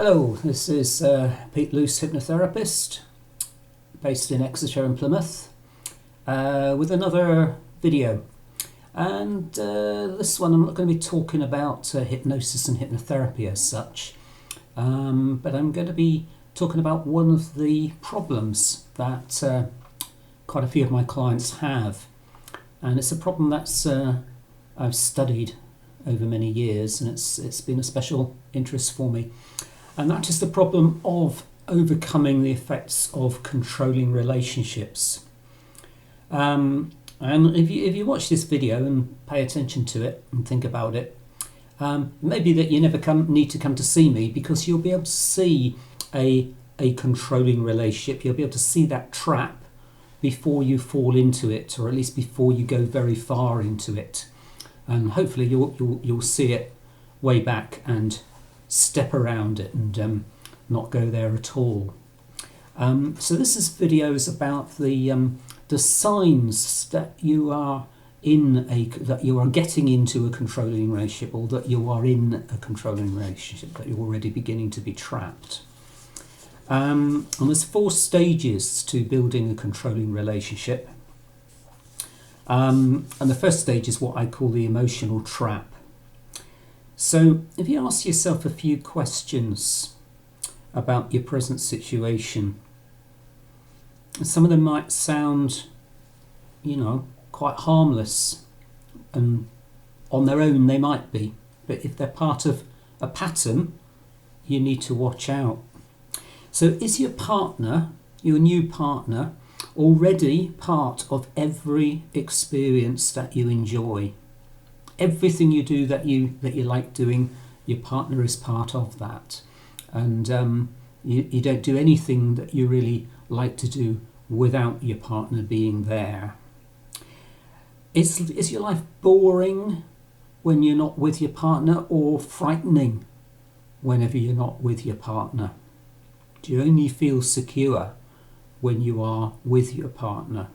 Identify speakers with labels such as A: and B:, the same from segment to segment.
A: Hello, this is Pete Luce Hypnotherapist, based in Exeter and Plymouth, with another video. And this one I'm not going to be talking about hypnosis and hypnotherapy as such, but I'm going to be talking about one of the problems that quite a few of my clients have. And it's a problem that's I've studied over many years, and it's been a special interest for me. And that is the problem of overcoming the effects of controlling relationships. And if you watch this video and pay attention to it and think about it, maybe that you never need to come to see me, because you'll be able to see a controlling relationship. You'll be able to see that trap before you fall into it, or at least before you go very far into it. And hopefully you'll see it way back and step around it and not go there at all. So this is videos about the signs that you are that you are getting into a controlling relationship, or that you are in a controlling relationship, that you're already beginning to be trapped. And there's 4 stages to building a controlling relationship. And the first stage is what I call the emotional trap. So if you ask yourself a few questions about your present situation, some of them might sound, quite harmless, and on their own they might be, but if they're part of a pattern, you need to watch out. So is your partner, your new partner, already part of every experience that you enjoy? Everything you do that you like doing, your partner is part of that. And you don't do anything that you really like to do without your partner being there. Is your life boring when you're not with your partner, or frightening whenever you're not with your partner? Do you only feel secure when you are with your partner?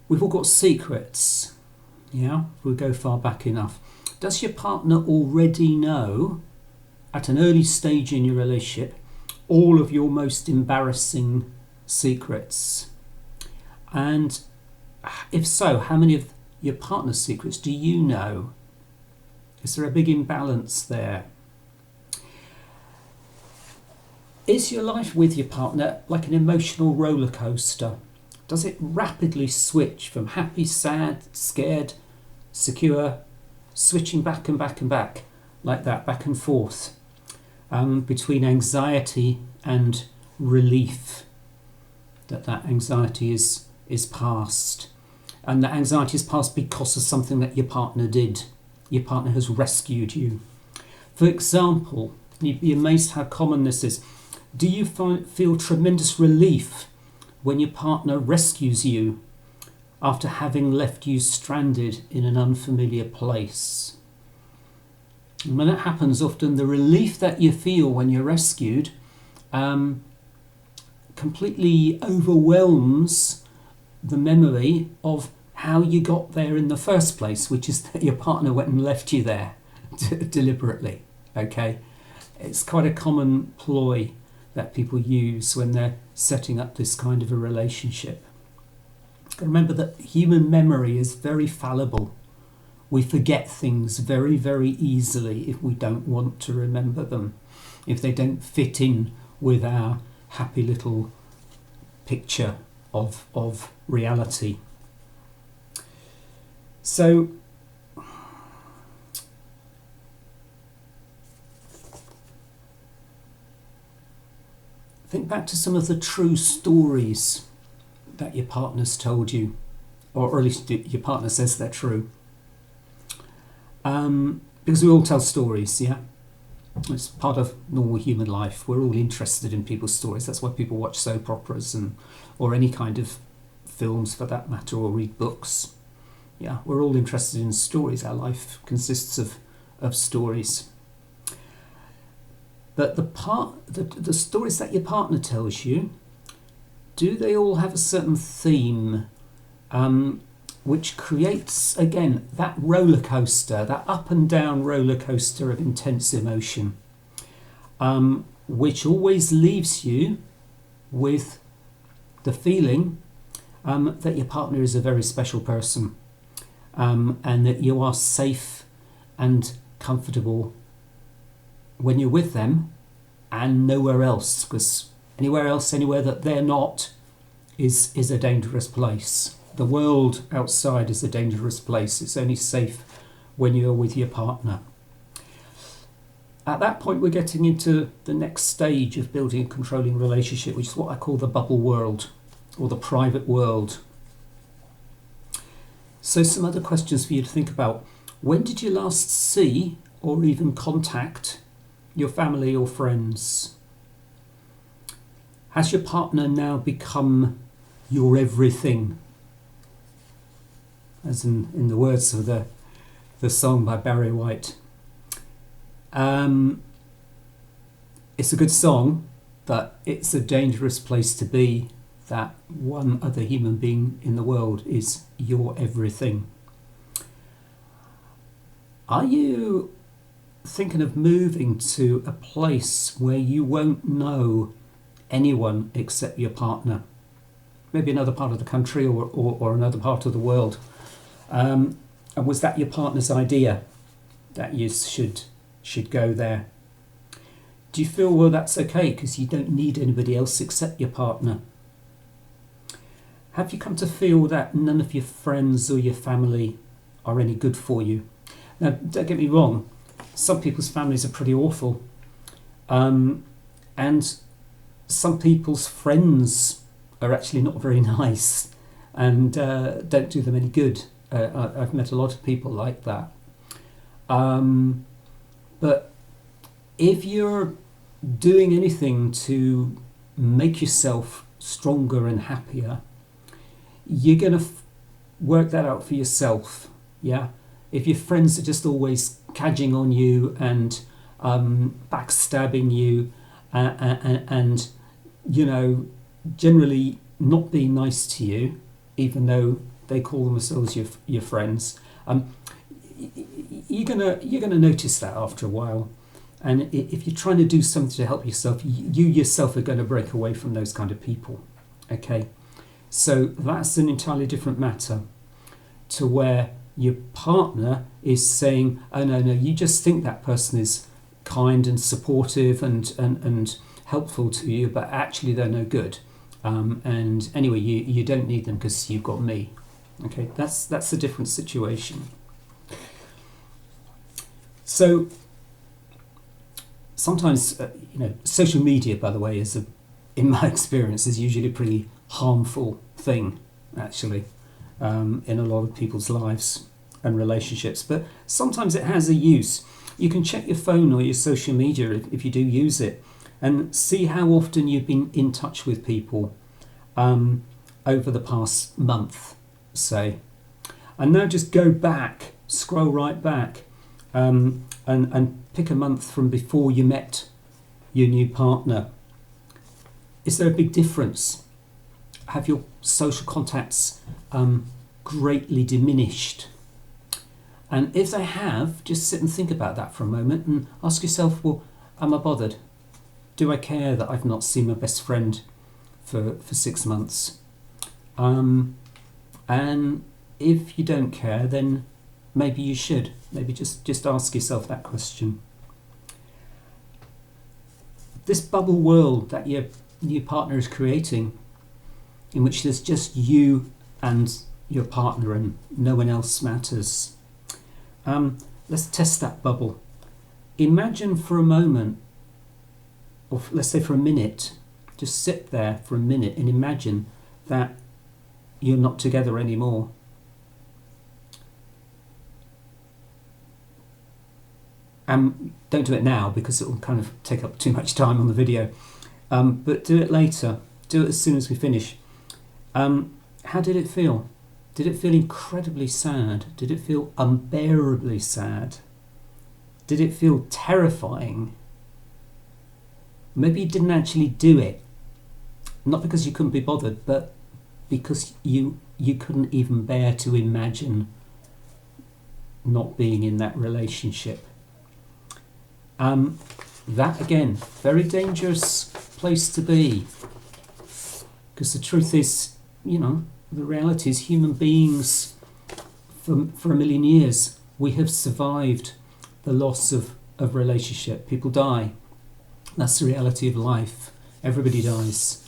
A: We've all got secrets. Yeah, if we go far back enough. Does your partner already know, at an early stage in your relationship, all of your most embarrassing secrets? And if so, how many of your partner's secrets do you know? Is there a big imbalance there? Is your life with your partner like an emotional roller coaster? Does it rapidly switch from happy, sad, scared, secure, switching back and back and back, like that, back and forth, between anxiety and relief, that anxiety is past, and that anxiety is past because of something that your partner did. Your partner has rescued you. For example, you'd be amazed how common this is. Do you feel tremendous relief when your partner rescues you after having left you stranded in an unfamiliar place? And when that happens, often the relief that you feel when you're rescued completely overwhelms the memory of how you got there in the first place, which is that your partner went and left you there deliberately. Okay, it's quite a common ploy that people use when they're setting up this kind of a relationship. Remember that human memory is very fallible. We forget things very, very easily if we don't want to remember them, if they don't fit in with our happy little picture of reality. So think back to some of the true stories that your partner's told you, or at least your partner says they're true. Because we all tell stories, yeah? It's part of normal human life. We're all interested in people's stories. That's why people watch soap operas or any kind of films for that matter, or read books. Yeah, we're all interested in stories. Our life consists of stories. But the stories that your partner tells you, do they all have a certain theme, which creates, again, that roller coaster, that up and down roller coaster of intense emotion? which always leaves you with the feeling that your partner is a very special person, and that you are safe and comfortable when you're with them and nowhere else, because anywhere that they're not is a dangerous place. The world outside is a dangerous place. It's only safe when you're with your partner. At that point, we're getting into the next stage of building a controlling relationship, which is what I call the bubble world, or the private world. So some other questions for you to think about. When did you last see or even contact your family or friends? Has your partner now become your everything? As in the words of the song by Barry White. It's a good song, but it's a dangerous place to be, that one other human being in the world is your everything. Are you thinking of moving to a place where you won't know anyone except your partner? Maybe another part of the country or another part of the world. And was that your partner's idea, that you should go there? Do you feel, well, that's okay because you don't need anybody else except your partner? Have you come to feel that none of your friends or your family are any good for you? Now, don't get me wrong, some people's families are pretty awful. And some people's friends are actually not very nice and don't do them any good. I've met a lot of people like that. But if you're doing anything to make yourself stronger and happier, you're going to work that out for yourself. Yeah. If your friends are just always cadging on you and backstabbing you and you know, generally not being nice to you, even though they call themselves your friends, you're gonna notice that after a while. And if you're trying to do something to help yourself, you yourself are going to break away from those kind of people. Okay, so that's an entirely different matter to where your partner is saying, oh no, you just think that person is kind and supportive and helpful to you, but actually they're no good. And anyway, you don't need them because you've got me. Okay, that's a different situation. So sometimes, social media, by the way, in my experience, is usually a pretty harmful thing, actually, in a lot of people's lives and relationships. But sometimes it has a use. You can check your phone or your social media if you do use it, and see how often you've been in touch with people over the past month, say. And now just go back, scroll right back, and pick a month from before you met your new partner. Is there a big difference? Have your social contacts greatly diminished? And if they have, just sit and think about that for a moment and ask yourself, well, am I bothered? Do I care that I've not seen my best friend for 6 months? And if you don't care, then maybe you should. Maybe just ask yourself that question. This bubble world that your new partner is creating, in which there's just you and your partner and no one else matters. Let's test that bubble. Imagine for a moment, or let's say for a minute, just sit there for a minute and imagine that you're not together anymore. Don't do it now because it will kind of take up too much time on the video. But do it later. Do it as soon as we finish. How did it feel? Did it feel incredibly sad? Did it feel unbearably sad? Did it feel terrifying? Maybe you didn't actually do it. Not because you couldn't be bothered, but because you couldn't even bear to imagine not being in that relationship. That again, very dangerous place to be, because the truth is, the reality is human beings for a million years, we have survived the loss of relationship. People die. That's the reality of life. Everybody dies.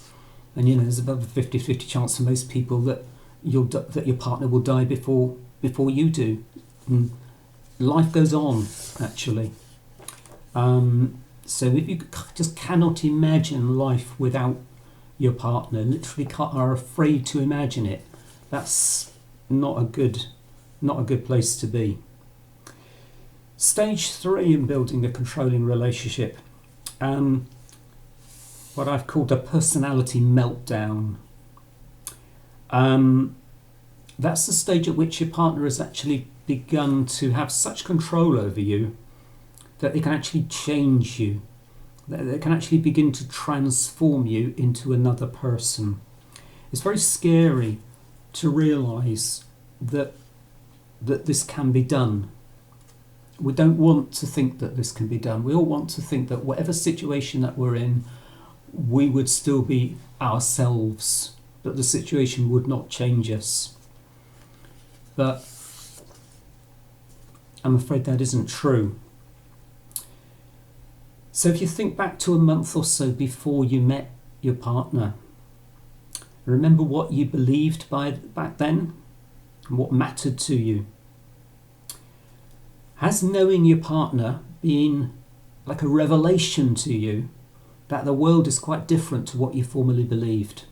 A: And there's above a 50-50 chance for most people that your partner will die before you do. And life goes on, actually. So if you just cannot imagine life without your partner, literally are afraid to imagine it, that's not a good place to be. Stage 3 in building a controlling relationship, what I've called a personality meltdown. That's the stage at which your partner has actually begun to have such control over you that they can actually change you. They can actually begin to transform you into another person. It's very scary to realise that this can be done. We don't want to think that this can be done. We all want to think that whatever situation that we're in, we would still be ourselves, that the situation would not change us. But I'm afraid that isn't true. So if you think back to a month or so before you met your partner, remember what you believed back then and what mattered to you. Has knowing your partner been like a revelation to you that the world is quite different to what you formerly believed?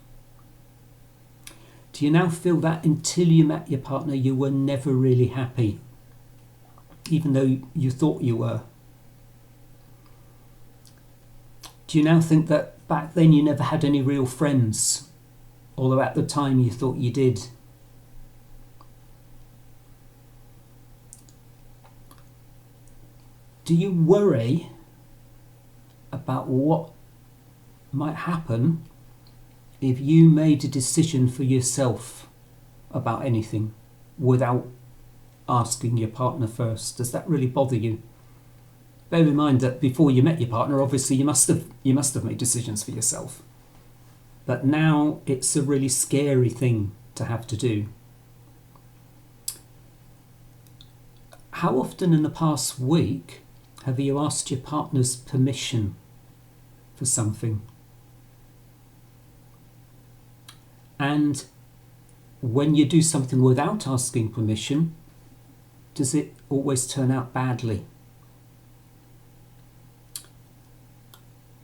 A: Do you now feel that until you met your partner you were never really happy, even though you thought you were? Do you now think that back then you never had any real friends, although at the time you thought you did? Do you worry about what might happen if you made a decision for yourself about anything without asking your partner first? Does that really bother you? Bear in mind that before you met your partner, obviously you must have made decisions for yourself. But now it's a really scary thing to have to do. How often in the past week have you asked your partner's permission for something? And when you do something without asking permission, does it always turn out badly?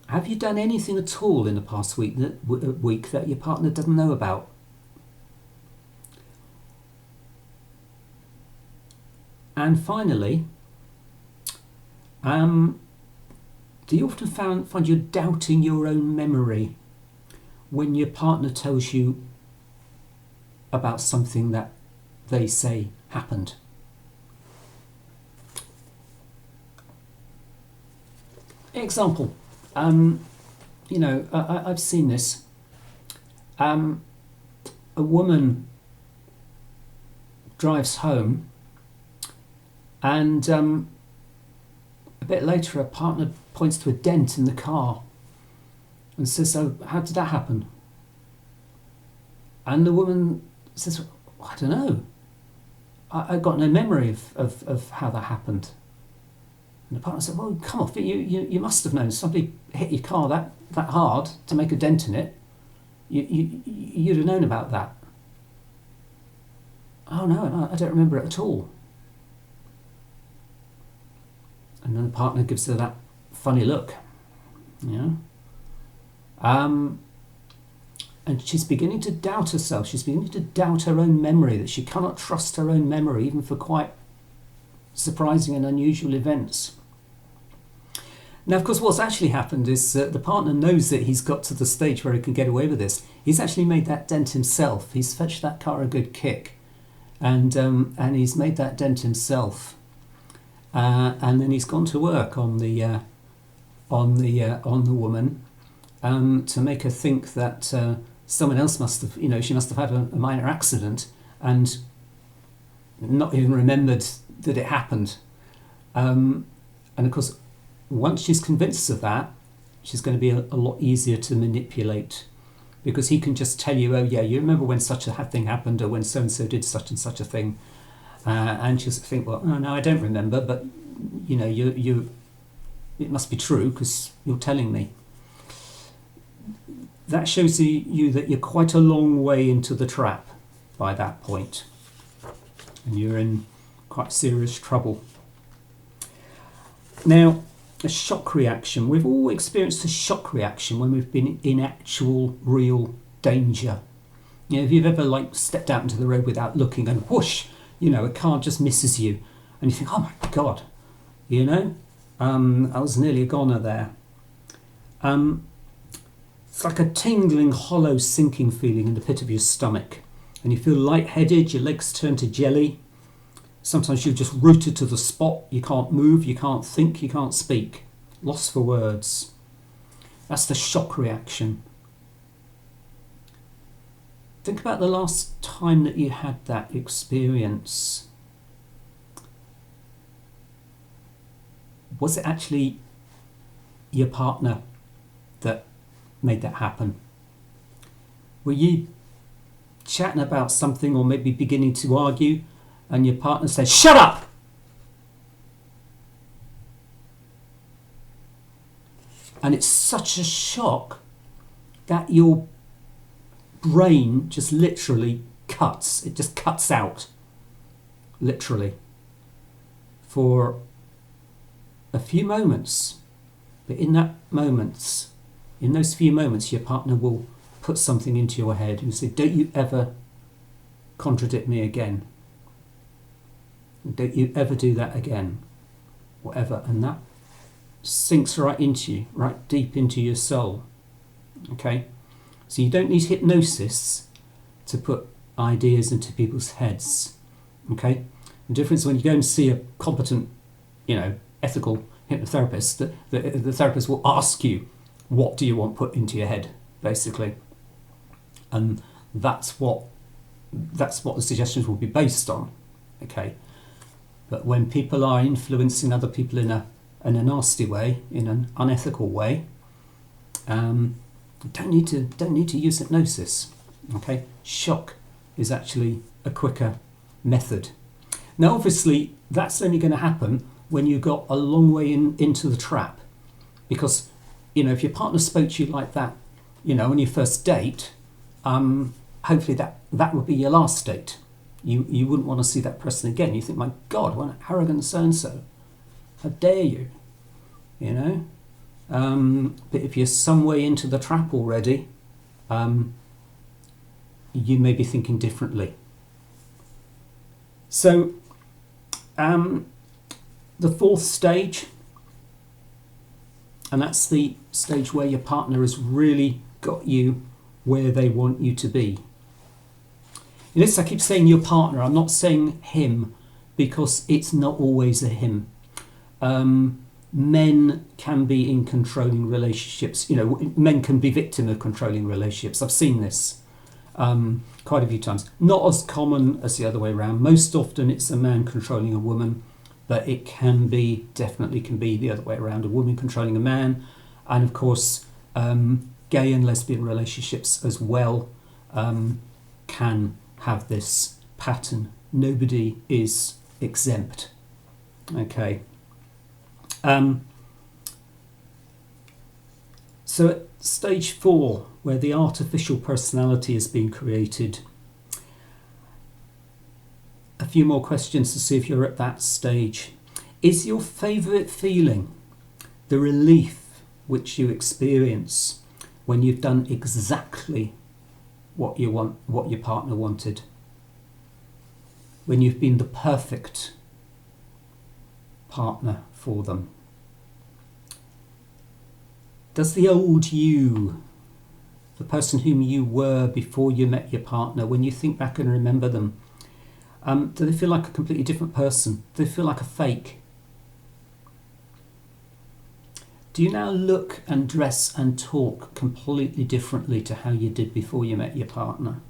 A: Have you done anything at all in the past week that your partner doesn't know about? And finally, do you often find you doubting your own memory when your partner tells you about something that they say happened? Example. I've seen this. A woman drives home, and a bit later her partner points to a dent in the car and says, "Oh, how did that happen?" And the woman says, "I don't know. I got no memory of how that happened." And the partner said, "Well, come off it. You must have known. Somebody hit your car that hard to make a dent in it. You'd have known about that." "Oh no, I don't remember it at all." And then the partner gives her that funny look, and she's beginning to doubt herself. She's beginning to doubt her own memory, that she cannot trust her own memory, even for quite surprising and unusual events. Now, of course, what's actually happened is the partner knows that he's got to the stage where he can get away with this. He's actually made that dent himself. He's fetched that car a good kick, and he's made that dent himself. And then he's gone to work on the woman to make her think that someone else must have, she must have had a minor accident and not even remembered that it happened. And of course, once she's convinced of that, she's going to be a lot easier to manipulate, because he can just tell you, oh yeah, you remember when such a thing happened, or when so-and-so did such and such a thing, and she'll think, well, oh, no, I don't remember, but you know, it must be true because you're telling me. That shows you that you're quite a long way into the trap by that point, and you're in quite serious trouble. Now, a shock reaction. We've all experienced a shock reaction when we've been in actual, real danger. You know, if you've ever like stepped out into the road without looking and whoosh, you know, a car just misses you, and you think, oh my God, you know, I was nearly a goner there. It's like a tingling, hollow, sinking feeling in the pit of your stomach, and you feel lightheaded, your legs turn to jelly. Sometimes you're just rooted to the spot. You can't move, you can't think, you can't speak. Lost for words. That's the shock reaction. Think about the last time that you had that experience. Was it actually your partner that made that happen? Were you chatting about something, or maybe beginning to argue, and your partner says, shut up! And it's such a shock that your brain just literally cuts. It just cuts out, literally, for a few moments. But in those few moments, your partner will put something into your head and say, don't you ever contradict me again. Don't you ever do that again. Whatever. And that sinks right into you, right deep into your soul. Okay? So you don't need hypnosis to put ideas into people's heads. Okay? The difference when you go and see a competent, you know, ethical hypnotherapist, the therapist will ask you, what do you want put into your head, basically? And that's what the suggestions will be based on. Okay? But when people are influencing other people in a nasty way, in an unethical way, don't need to use hypnosis. Okay, shock is actually a quicker method. Now, obviously, that's only going to happen when you got a long way into the trap, because you know, if your partner spoke to you like that, you know, on your first date, hopefully that would be your last date. You wouldn't want to see that person again. You think, my God, what an arrogant so-and-so. How dare you? You know? But if you're some way into the trap already, you may be thinking differently. So, the fourth stage, and that's the stage where your partner has really got you where they want you to be. Notice I keep saying your partner, I'm not saying him, because it's not always a him. Men can be in controlling relationships. You know, men can be victim of controlling relationships. I've seen this quite a few times. Not as common as the other way around. Most often it's a man controlling a woman, but it definitely can be the other way around. A woman controlling a man, and of course, gay and lesbian relationships as well can have this pattern. Nobody is exempt. Okay. So at stage 4, where the artificial personality is being created, a few more questions to see if you're at that stage. Is your favourite feeling the relief which you experience when you've done exactly what you want, what your partner wanted? When you've been the perfect partner for them? Does the old you, the person whom you were before you met your partner, when you think back and remember them, do they feel like a completely different person? Do they feel like a fake? Do you now look and dress and talk completely differently to how you did before you met your partner?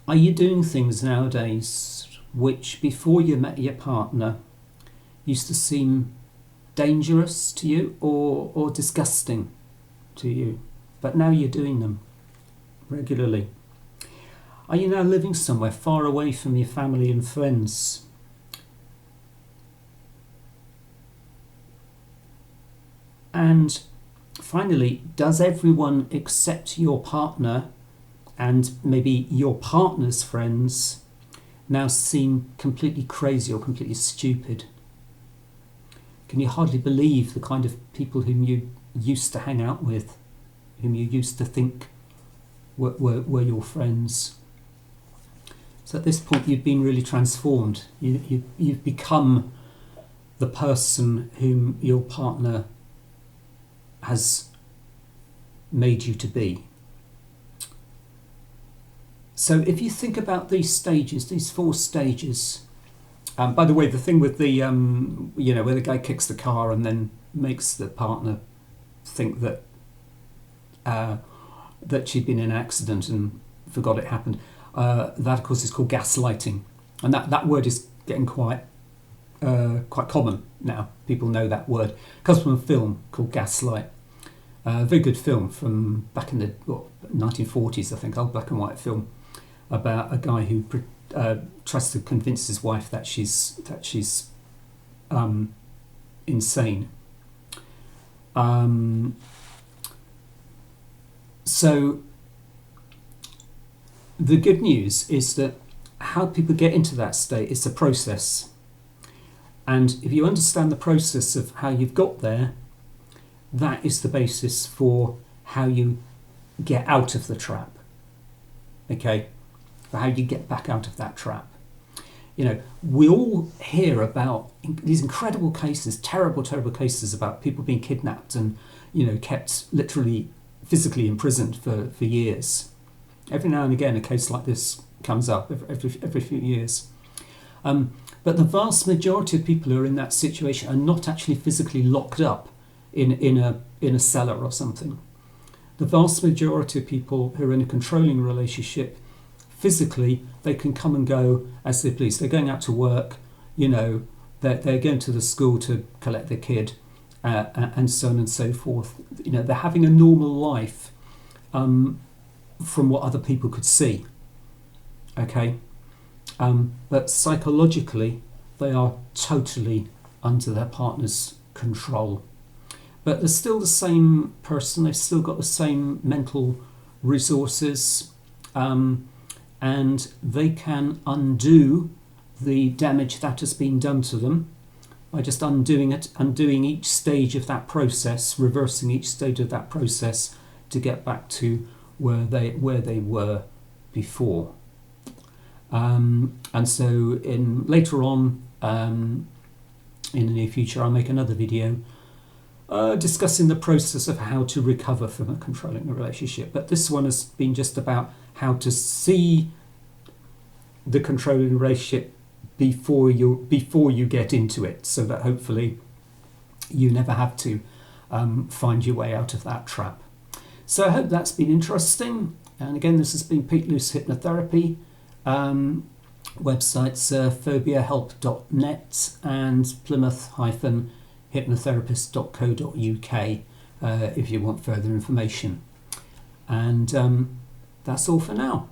A: Are you doing things nowadays which before you met your partner used to seem dangerous to you or disgusting to you, but now you're doing them regularly? Are you now living somewhere far away from your family and friends? And finally, does everyone except your partner and maybe your partner's friends now seem completely crazy or completely stupid? Can you hardly believe the kind of people whom you used to hang out with, whom you used to think were your friends? So at this point you've been really transformed. You've become the person whom your partner has made you to be. So if you think about these stages, these 4 stages, by the way, the thing with the, where the guy kicks the car and then makes the partner think that that she'd been in an accident and forgot it happened, that of course is called gaslighting, and that word is getting quite common now. People know that word. It comes from a film called Gaslight. A very good film from back in the 1940s, I think, old black and white film about a guy who tries to convince his wife that she's insane. So the good news is that how people get into that state is a process. And if you understand the process of how you've got there, that is the basis for how you get out of the trap. Okay? For how you get back out of that trap. We all hear about these incredible cases, terrible cases about people being kidnapped and, kept literally physically imprisoned for years. Every now and again, a case like this comes up every few years. But the vast majority of people who are in that situation are not actually physically locked up in a cellar or something. The vast majority of people who are in a controlling relationship, physically, they can come and go as they please. They're going out to work, they're going to the school to collect their kid, and so on and so forth. They're having a normal life from what other people could see. Okay? But psychologically, they are totally under their partner's control. But they're still the same person, they've still got the same mental resources, and they can undo the damage that has been done to them by just undoing each stage of that process, reversing each stage of that process to get back to where they were before. And so later on, in the near future, I'll make another video discussing the process of how to recover from a controlling relationship. But this one has been just about how to see the controlling relationship before you get into it, so that hopefully you never have to find your way out of that trap. So I hope that's been interesting. And again, this has been Pete Luce Hypnotherapy. Websites phobiahelp.net and plymouth-hypnotherapist.co.uk if you want further information. And that's all for now.